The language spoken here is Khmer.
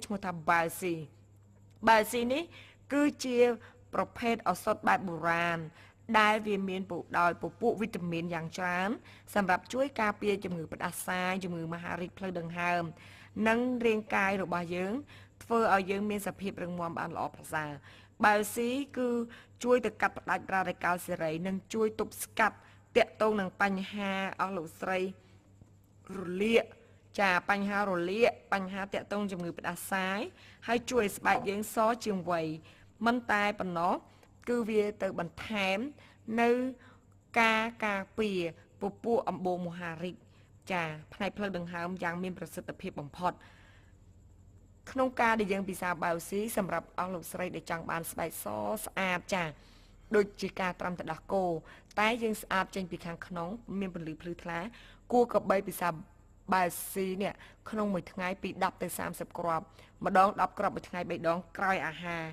ឈ្មោះថាបាល់ស៊ីនេះគឺជាប្រភេទឱសថបែបបុរាណដែលវាមានដោយពពួកវីតាមីនយ៉ាងច្រើនសម្រាប់ជួយការពារជំងឺផ្ដាសាយជំងឺមហារីកផ្លូវដង្ហើមនិងរាងកាយរបស់យើងធ្វើឲ្យយើងមានសភាពរឹងមាំបានល្អប្រសើរបាល់ស៊ីគឺជួយទៅកាត់ផ្ដាច់រ៉ាឌីកាល់សេរីនិងជួយទប់ស្កាត់តាក់ទងនឹងបញ្ហាអស់លោកស្រីរលាកចាបញ្ហារលាកបញ្ហាតាក់ទងជំងឺផ្ដាសាយហើយជួយឲ្យស្បែកយើងសជាងវ័យមិនតែប៉ុណ្ណោះគឺវាទៅបន្ថែមនៅការការពារពពួកអំបូរមហារីកចាផ្នែកផ្លូវដង្ហើមយ៉ាងមានប្រសិទ្ធភាពបំផុតក្នុងការដែលយើងពិសាបាល់ស៊ីសម្រាប់អស់លោកស្រីដែលចង់បានស្បែកសស្អាតចាដូចជាការត្រាំទឹកដោះគោតែយើងស្អាតចេញពីខាងក្នុងមានពន្លឺភ្លឺថ្លាគួរក៏បីពិសាបាល់ស៊ីនេះក្នុងមួយថ្ងៃពី10ទៅ30គ្រាប់ម្ដង10គ្រាប់មួយថ្ងៃ3ដងក្រោយអាហារ